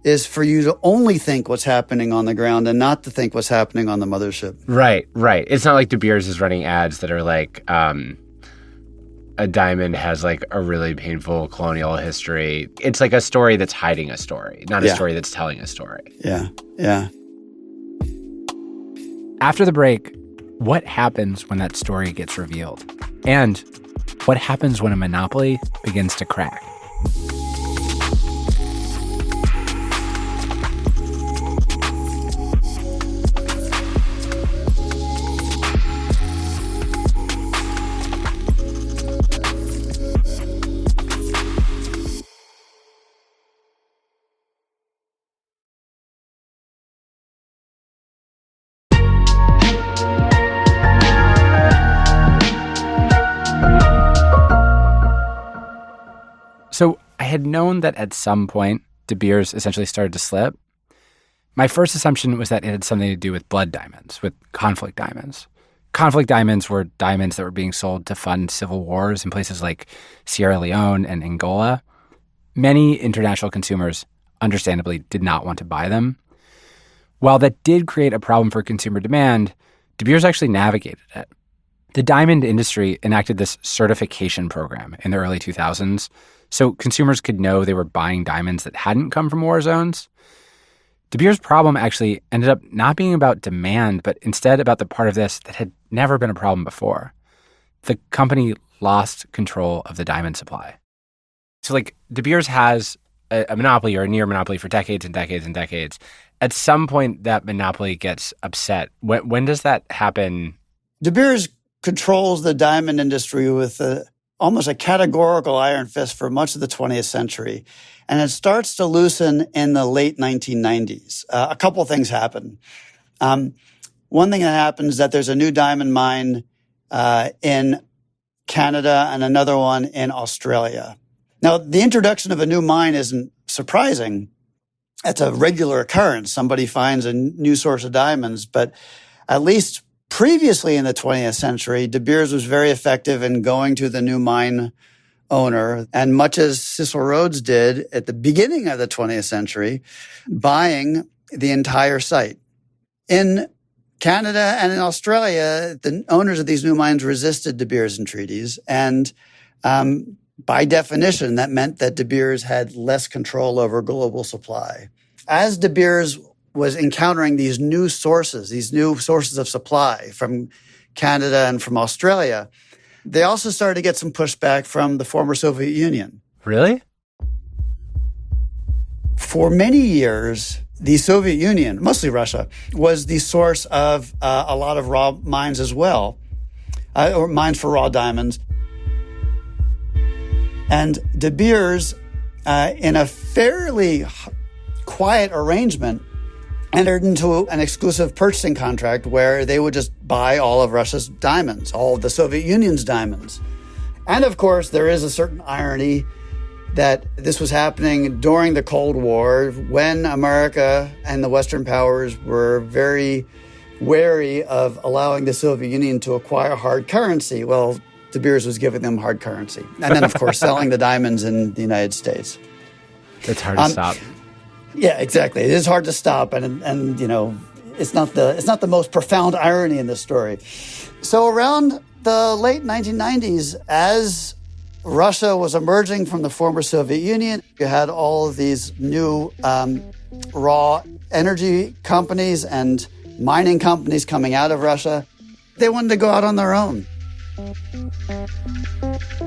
[SPEAKER 2] is for you to only think what's happening on the ground and not to think what's happening on the mothership.
[SPEAKER 1] Right. It's not like De Beers is running ads that are like, a diamond has like a really painful colonial history. It's like a story that's hiding a story, not a story that's telling a story.
[SPEAKER 2] Yeah.
[SPEAKER 1] After the break, what happens when that story gets revealed? And what happens when a monopoly begins to crack? So I had known that at some point, De Beers essentially started to slip. My first assumption was that it had something to do with blood diamonds, with conflict diamonds. Conflict diamonds were diamonds that were being sold to fund civil wars in places like Sierra Leone and Angola. Many international consumers, understandably, did not want to buy them. While that did create a problem for consumer demand, De Beers actually navigated it. The diamond industry enacted this certification program in the early 2000s so consumers could know they were buying diamonds that hadn't come from war zones. De Beers' problem actually ended up not being about demand, but instead about the part of this that had never been a problem before. The company lost control of the diamond supply. So, De Beers has a monopoly or a near monopoly for decades and decades and decades. At some point, that monopoly gets upset. When does that happen?
[SPEAKER 2] De Beers controls the diamond industry with almost a categorical iron fist for much of the 20th century. And it starts to loosen in the late 1990s. A couple things happen. One thing that happens is that there's a new diamond mine in Canada and another one in Australia. Now, the introduction of a new mine isn't surprising. It's a regular occurrence. Somebody finds a new source of diamonds. But at least previously in the 20th century, De Beers was very effective in going to the new mine owner, and much as Cecil Rhodes did at the beginning of the 20th century, buying the entire site. In Canada and in Australia, the owners of these new mines resisted De Beers entreaties, and by definition, that meant that De Beers had less control over global supply. As De Beers was encountering these new sources of supply from Canada and from Australia, they also started to get some pushback from the former Soviet Union.
[SPEAKER 1] Really?
[SPEAKER 2] For many years, the Soviet Union, mostly Russia, was the source of a lot of raw mines as well, or mines for raw diamonds. And De Beers, in a fairly quiet arrangement, entered into an exclusive purchasing contract where they would just buy all of Russia's diamonds, all of the Soviet Union's diamonds. And of course, there is a certain irony that this was happening during the Cold War when America and the Western powers were very wary of allowing the Soviet Union to acquire hard currency. Well, De Beers was giving them hard currency. And then, of course, selling the diamonds in the United States.
[SPEAKER 1] It's hard to stop.
[SPEAKER 2] Yeah, exactly. It is hard to stop, and you know, it's not the most profound irony in this story. So around the late 1990s, as Russia was emerging from the former Soviet Union, you had all of these new raw energy companies and mining companies coming out of Russia. They wanted to go out on their own.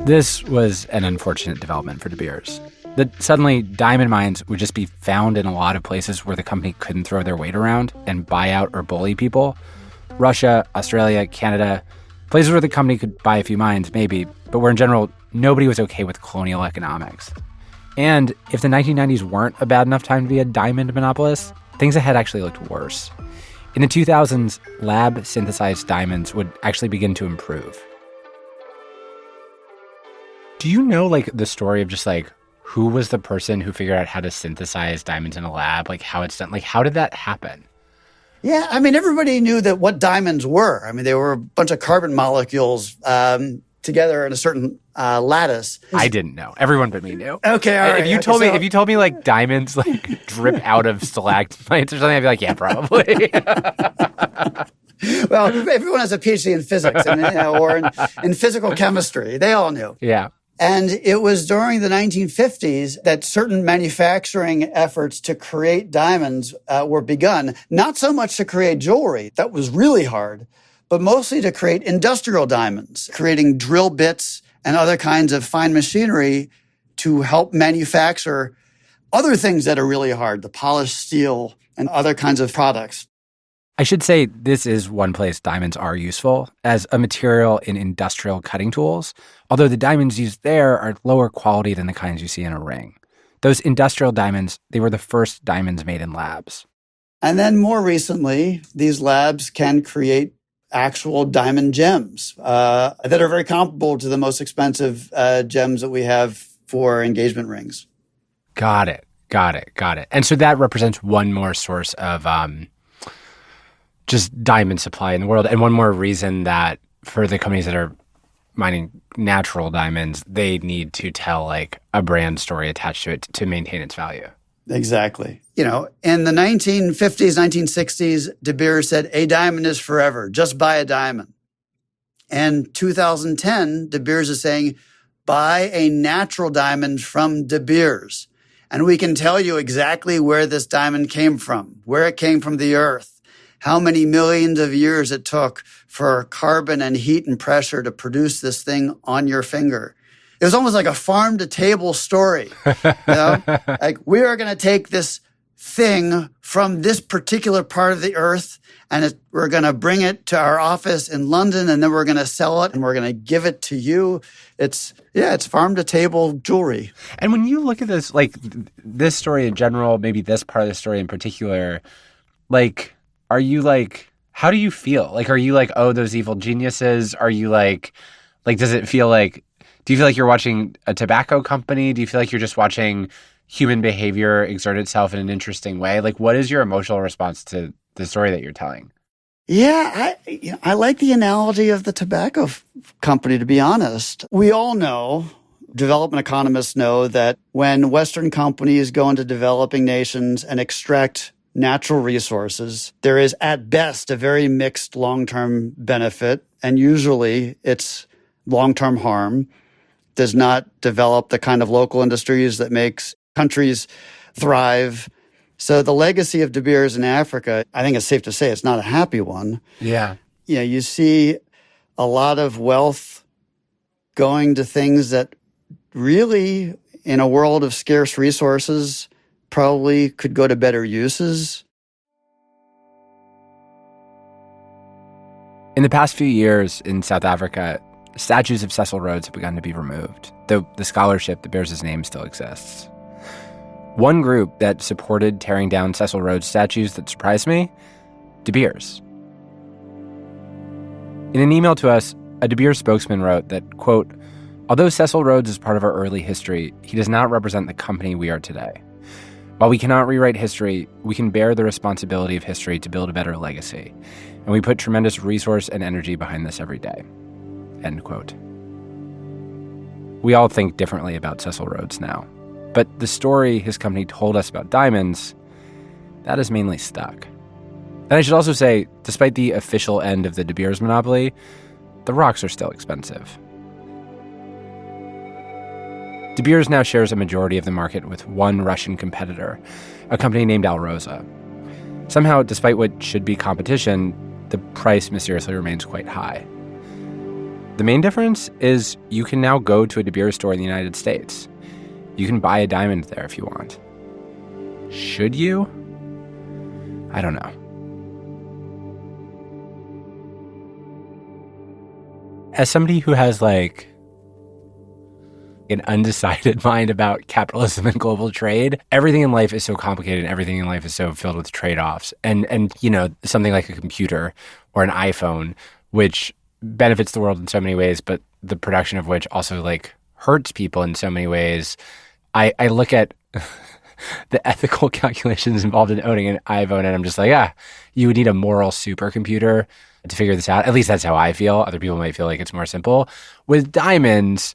[SPEAKER 1] This was an unfortunate development for De Beers. That suddenly diamond mines would just be found in a lot of places where the company couldn't throw their weight around and buy out or bully people. Russia, Australia, Canada, places where the company could buy a few mines, maybe, but where in general, nobody was okay with colonial economics. And if the 1990s weren't a bad enough time to be a diamond monopolist, things ahead actually looked worse. In the 2000s, lab-synthesized diamonds would actually begin to improve. Do you know, the story of just, who was the person who figured out how to synthesize diamonds in a lab, how it's done? How did that happen?
[SPEAKER 2] Yeah, everybody knew that what diamonds were. They were a bunch of carbon molecules together in a certain lattice.
[SPEAKER 1] I didn't know. Everyone but me knew.
[SPEAKER 2] Okay, all right.
[SPEAKER 1] If you told me diamonds drip out of stalagmites or something, I'd be like, yeah, probably.
[SPEAKER 2] Well, everyone has a PhD in physics or in physical chemistry. They all knew.
[SPEAKER 1] Yeah.
[SPEAKER 2] And it was during the 1950s that certain manufacturing efforts to create diamonds were begun. Not so much to create jewelry. That was really hard. but mostly to create industrial diamonds, creating drill bits and other kinds of fine machinery to help manufacture other things that are really hard, the polished steel and other kinds of products.
[SPEAKER 1] I should say this is one place diamonds are useful as a material in industrial cutting tools, although the diamonds used there are lower quality than the kinds you see in a ring. Those industrial diamonds, they were the first diamonds made in labs.
[SPEAKER 2] And then more recently, these labs can create actual diamond gems that are very comparable to the most expensive gems that we have for engagement rings.
[SPEAKER 1] Got it. And so that represents one more source of just diamond supply in the world, and one more reason that for the companies that are mining natural diamonds, they need to tell like a brand story attached to it to maintain its value.
[SPEAKER 2] Exactly. In the 1950s, 1960s, De Beers said, a diamond is forever. Just buy a diamond. And 2010, De Beers is saying, buy a natural diamond from De Beers. And we can tell you exactly where this diamond came from, where it came from the earth, how many millions of years it took for carbon and heat and pressure to produce this thing on your finger. It was almost like a farm-to-table story. Like, we are going to take this thing from this particular part of the earth, and we're going to bring it to our office in London, and then we're going to sell it, and we're going to give it to you. It's farm-to-table jewelry.
[SPEAKER 1] And when you look at this, like this story in general, maybe this part of the story in particular, like, are you like, how do you feel? Like, are you like, oh, those evil geniuses? Are you like, does it feel like, do you feel like you're watching a tobacco company? Do you feel like you're just watching human behavior exert itself in an interesting way? Like, what is your emotional response to the story that you're telling?
[SPEAKER 2] Yeah, I like the analogy of the tobacco company, to be honest. We all know, development economists know, that when Western companies go into developing nations and extract natural resources, there is at best a very mixed long-term benefit, and usually it's long-term harm. Does not develop the kind of local industries that makes countries thrive. So the legacy of De Beers in Africa, I think it's safe to say it's not a happy one.
[SPEAKER 1] Yeah.
[SPEAKER 2] You see a lot of wealth going to things that really, in a world of scarce resources, probably could go to better uses.
[SPEAKER 1] In the past few years in South Africa, statues of Cecil Rhodes have begun to be removed, though the scholarship that bears his name still exists. One group that supported tearing down Cecil Rhodes statues that surprised me, De Beers. In an email to us, a De Beers spokesman wrote that, quote, although Cecil Rhodes is part of our early history, he does not represent the company we are today. While we cannot rewrite history, we can bear the responsibility of history to build a better legacy, and we put tremendous resource and energy behind this every day. End quote. We all think differently about Cecil Rhodes now, but the story his company told us about diamonds, that is mainly stuck. And I should also say, despite the official end of the De Beers monopoly, the rocks are still expensive. De Beers now shares a majority of the market with one Russian competitor, a company named Alrosa. Somehow, despite what should be competition, the price mysteriously remains quite high. The main difference is you can now go to a De Beers store in the United States. You can buy a diamond there if you want. Should you? I don't know. As somebody who has like an undecided mind about capitalism and global trade, everything in life is so complicated and everything in life is so filled with trade-offs. And something like a computer or an iPhone, which benefits the world in so many ways, but the production of which also like hurts people in so many ways. I look at the ethical calculations involved in owning an iPhone and I'm just like, you would need a moral supercomputer to figure this out. At least that's how I feel. Other people might feel like it's more simple. With diamonds,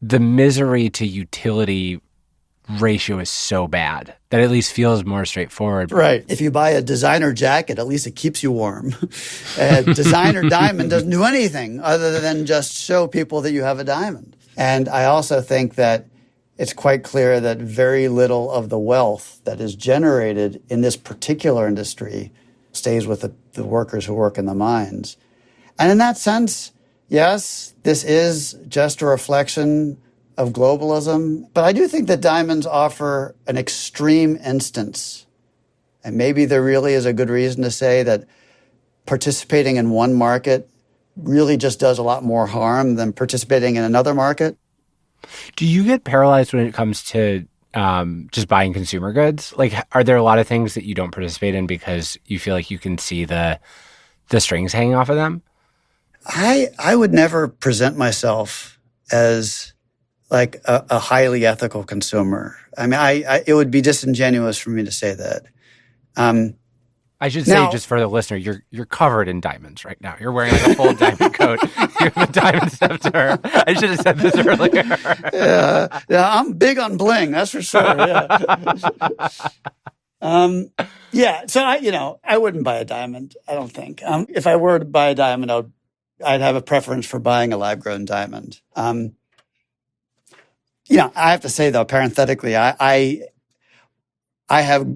[SPEAKER 1] the misery to utility ratio is so bad that at least feels more straightforward.
[SPEAKER 2] Right. If you buy a designer jacket, at least it keeps you warm. A designer diamond doesn't do anything other than just show people that you have a diamond. And I also think that it's quite clear that very little of the wealth that is generated in this particular industry stays with the workers who work in the mines. And in that sense, yes, this is just a reflection of globalism. But I do think that diamonds offer an extreme instance. And maybe there really is a good reason to say that participating in one market really just does a lot more harm than participating in another market.
[SPEAKER 1] Do you get paralyzed when it comes to just buying consumer goods? Like, are there a lot of things that you don't participate in because you feel like you can see the strings hanging off of them?
[SPEAKER 2] I would never present myself as like a highly ethical consumer. I mean, it would be disingenuous for me to say that.
[SPEAKER 1] I should say, just for the listener, you're covered in diamonds right now. You're wearing like a full diamond coat. You have a diamond scepter. I should have said this earlier.
[SPEAKER 2] Yeah, I'm big on bling. That's for sure. Yeah. So I wouldn't buy a diamond. I don't think. If I were to buy a diamond, I'd have a preference for buying a lab-grown diamond. I have to say though, parenthetically, I have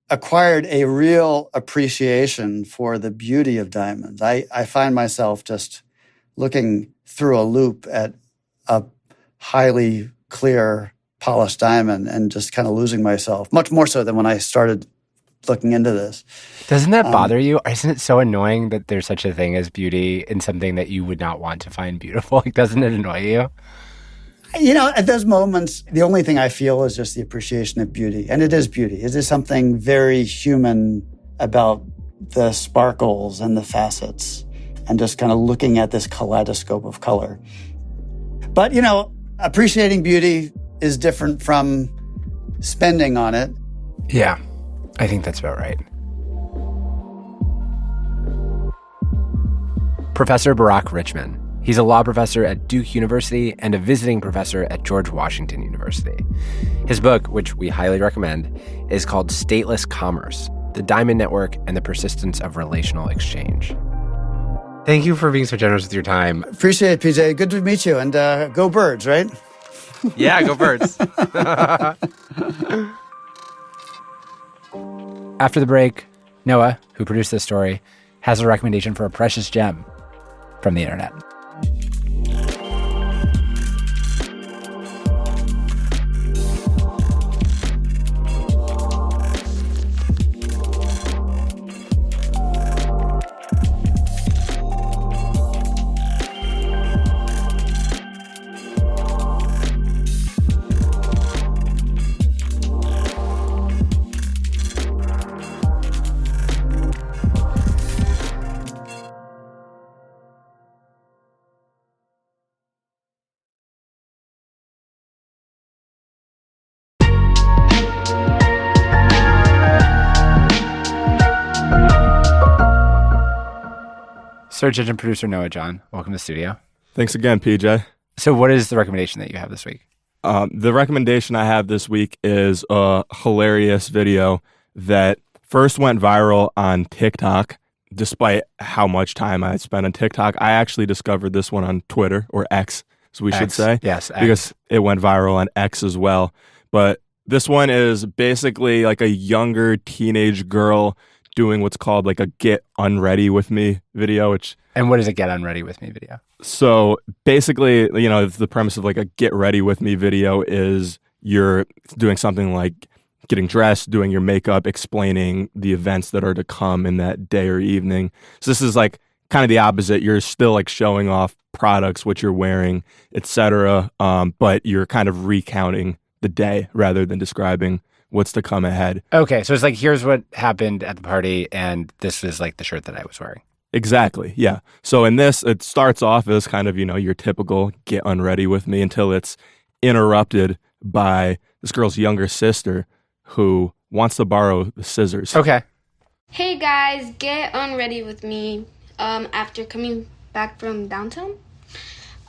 [SPEAKER 2] acquired a real appreciation for the beauty of diamonds. I find myself just looking through a loop at a highly clear, polished diamond and just kind of losing myself, much more so than when I started looking into this.
[SPEAKER 1] Doesn't that bother you? Isn't it so annoying that there's such a thing as beauty in something that you would not want to find beautiful? Like, doesn't it annoy you?
[SPEAKER 2] At those moments, the only thing I feel is just the appreciation of beauty. And it is beauty. It is something very human about the sparkles and the facets and just kind of looking at this kaleidoscope of color. But, appreciating beauty is different from spending on it.
[SPEAKER 1] Yeah, I think that's about right. Professor Barack Richman. He's a law professor at Duke University and a visiting professor at George Washington University. His book, which we highly recommend, is called Stateless Commerce: The Diamond Network and the Persistence of Relational Exchange. Thank you for being so generous with your time.
[SPEAKER 2] Appreciate it, PJ. Good to meet you. And go Birds, right?
[SPEAKER 1] Yeah, go Birds. After the break, Noah, who produced this story, has a recommendation for a precious gem from the internet. Search engine producer Noah John, welcome to the studio.
[SPEAKER 13] Thanks again, PJ.
[SPEAKER 1] So what is the recommendation that you have this week?
[SPEAKER 13] The recommendation I have this week is a hilarious video that first went viral on TikTok. Despite how much time I spent on TikTok, I actually discovered this one on Twitter, or X, as we should say.
[SPEAKER 1] Yes, X.
[SPEAKER 13] Because it went viral on X as well. But this one is basically like a younger teenage girl doing what's called like a get unready with me video,
[SPEAKER 1] And what is a get unready with me video?
[SPEAKER 13] So basically, the premise of like a get ready with me video is you're doing something like getting dressed, doing your makeup, explaining the events that are to come in that day or evening. So this is like kind of the opposite. You're still like showing off products, what you're wearing, etc. But you're kind of recounting the day rather than describing what's to come ahead.
[SPEAKER 1] Okay, so it's like, here's what happened at the party, and this is like the shirt that I was wearing.
[SPEAKER 13] Exactly, yeah. So in this, it starts off as kind of, your typical get unready with me until it's interrupted by this girl's younger sister who wants to borrow the scissors.
[SPEAKER 1] Okay.
[SPEAKER 14] Hey guys, get unready with me after coming back from downtown.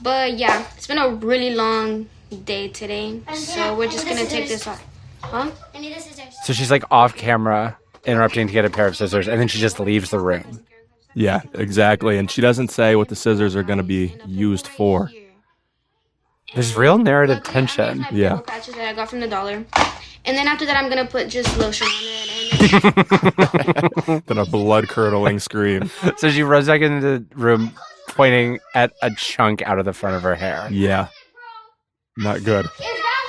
[SPEAKER 14] But yeah, it's been a really long day today, so we're just gonna take this off. Huh?
[SPEAKER 15] I need the scissors.
[SPEAKER 1] So she's like off camera, interrupting to get a pair of scissors, and then she just leaves the room.
[SPEAKER 13] Yeah, exactly. And she doesn't say what the scissors are going to be used for.
[SPEAKER 1] There's real narrative tension.
[SPEAKER 13] Yeah.
[SPEAKER 14] Patches that I got from the dollar. And then after that, I'm going to put just lotion on it.
[SPEAKER 13] Then a blood-curdling scream.
[SPEAKER 1] So she runs back into the room, pointing at a chunk out of the front of her hair.
[SPEAKER 13] Yeah. Not good.
[SPEAKER 14] Is that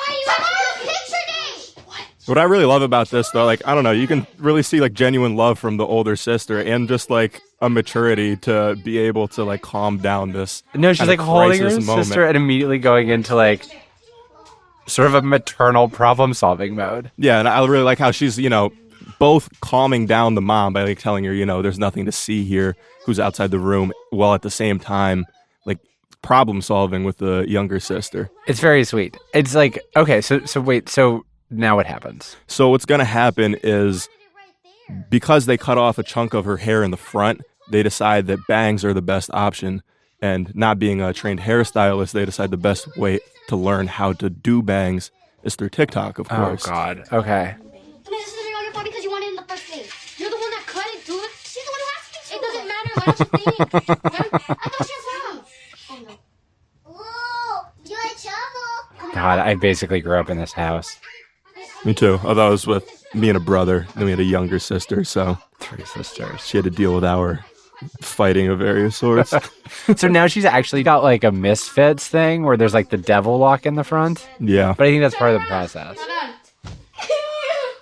[SPEAKER 14] why you have a picture day?
[SPEAKER 13] What I really love about this, though, like, I don't know, you can really see, like, genuine love from the older sister and just, like, a maturity to be able to, like, calm down this.
[SPEAKER 1] No, she's, like, holding her
[SPEAKER 13] moment.
[SPEAKER 1] sister and immediately going into, like, sort of a maternal problem-solving mode.
[SPEAKER 13] Yeah, and I really like how she's, you know, both calming down the mom by, like, telling her, you know, there's nothing to see here, who's outside the room, while at the same time, like, problem-solving with the younger sister.
[SPEAKER 1] It's very sweet. It's like, okay, so wait, so now what happens?
[SPEAKER 13] So what's going to happen is, because they cut off a chunk of her hair in the front, they decide that bangs are the best option. And not being a trained hairstylist, they decide the best way to learn how to do bangs is through TikTok, of course.
[SPEAKER 1] Oh, God. Okay.
[SPEAKER 14] This is on your phone because you wanted it in the first place. You're the one that cut it, dude. She's the one who asked me to. It doesn't matter. What did you think? I thought she was wrong. Oh, no. Whoa, you had trouble.
[SPEAKER 1] God, I basically grew up in this house.
[SPEAKER 13] Me too. Although I was with me and a brother, then we had a younger sister, so
[SPEAKER 1] 3 sisters.
[SPEAKER 13] She had to deal with our fighting of various sorts.
[SPEAKER 1] So now she's actually got like a Misfits thing where there's like the devil lock in the front.
[SPEAKER 13] Yeah.
[SPEAKER 1] But I think that's part of the process.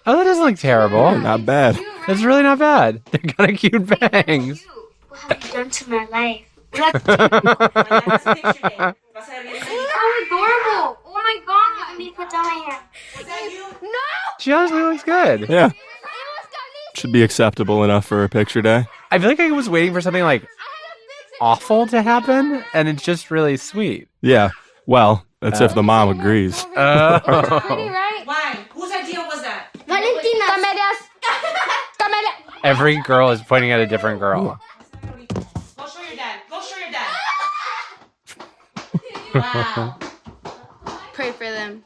[SPEAKER 1] Oh, that doesn't look terrible.
[SPEAKER 13] Not bad.
[SPEAKER 1] That's really not bad. They're kind of cute bangs.
[SPEAKER 14] What have you done to my life? Oh, adorable. Oh my God. Let me put down my hair. Was that you? No!
[SPEAKER 1] She honestly looks good.
[SPEAKER 13] Yeah. Should be acceptable enough for a picture day.
[SPEAKER 1] I feel like I was waiting for something like awful to happen, and it's just really sweet.
[SPEAKER 13] Yeah. Well, that's if the mom agrees.
[SPEAKER 1] Oh.
[SPEAKER 14] Right?
[SPEAKER 15] Why? Whose idea was that?
[SPEAKER 14] Valentina.
[SPEAKER 1] Every girl is pointing at a different girl.
[SPEAKER 15] Go show your dad. Go show your dad. Wow.
[SPEAKER 14] Pray for them.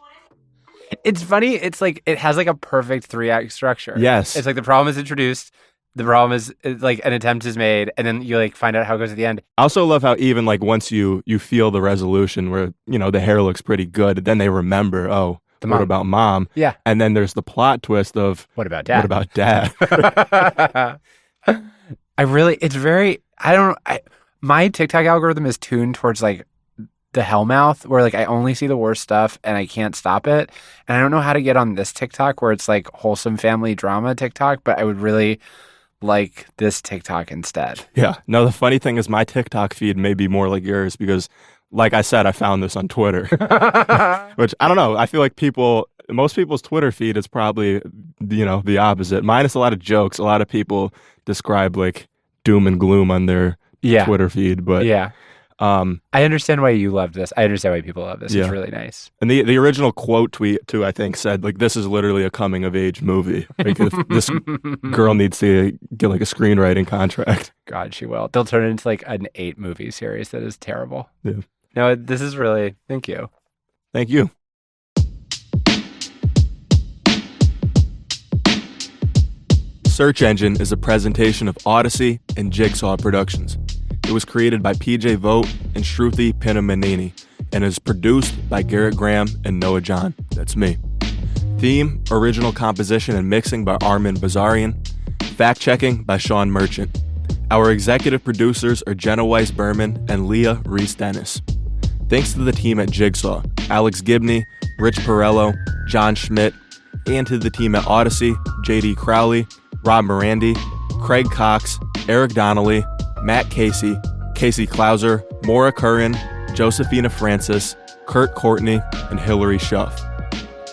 [SPEAKER 1] It's funny. It's like it has like a perfect 3-act structure.
[SPEAKER 13] Yes.
[SPEAKER 1] It's like the problem is introduced, the problem is like an attempt is made, and then you like find out how it goes at the end.
[SPEAKER 13] I also love how even like once you feel the resolution where, you know, the hair looks pretty good, then they remember, oh, what about mom?
[SPEAKER 1] Yeah.
[SPEAKER 13] And then there's the plot twist of
[SPEAKER 1] what about dad?
[SPEAKER 13] What about dad?
[SPEAKER 1] My TikTok algorithm is tuned towards like the hellmouth where like I only see the worst stuff and I can't stop it. And I don't know how to get on this TikTok where it's like wholesome family drama TikTok, but I would really like this TikTok instead.
[SPEAKER 13] Yeah. No, the funny thing is my TikTok feed may be more like yours because, like I said, I found this on Twitter, which I don't know. I feel like most people's Twitter feed is probably, you know, the opposite. Mine is a lot of jokes. A lot of people describe like doom and gloom on their Twitter feed, but
[SPEAKER 1] yeah. I understand why you love this. I understand why people love this.
[SPEAKER 13] Yeah.
[SPEAKER 1] It's really nice.
[SPEAKER 13] And the original quote tweet too, I think, said like, "This is literally a coming of age movie. Like, if this girl needs to get like a screenwriting contract."
[SPEAKER 1] God, she will. They'll turn it into like an 8-movie series that is terrible.
[SPEAKER 13] Yeah.
[SPEAKER 1] No, this is really. Thank you.
[SPEAKER 13] Thank you. Search Engine is a presentation of Odyssey and Jigsaw Productions. It was created by PJ Vogt and Shruti Pinamaneni and is produced by Garrett Graham and Noah John. That's me. Theme, original composition and mixing by Armin Bazarian. Fact-checking by Sean Merchant. Our executive producers are Jenna Weiss-Berman and Leah Reese-Dennis. Thanks to the team at Jigsaw, Alex Gibney, Rich Perello, John Schmidt, and to the team at Odyssey, JD Crowley, Rob Morandi, Craig Cox, Eric Donnelly, Matt Casey, Casey Klauser, Maura Curran, Josephina Francis, Kurt Courtney, and Hillary Schuff.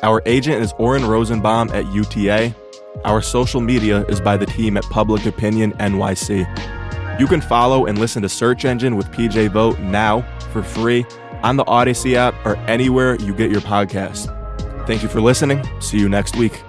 [SPEAKER 13] Our agent is Oren Rosenbaum at UTA. Our social media is by the team at Public Opinion NYC. You can follow and listen to Search Engine with PJ Vogt now for free on the Odyssey app or anywhere you get your podcasts. Thank you for listening. See you next week.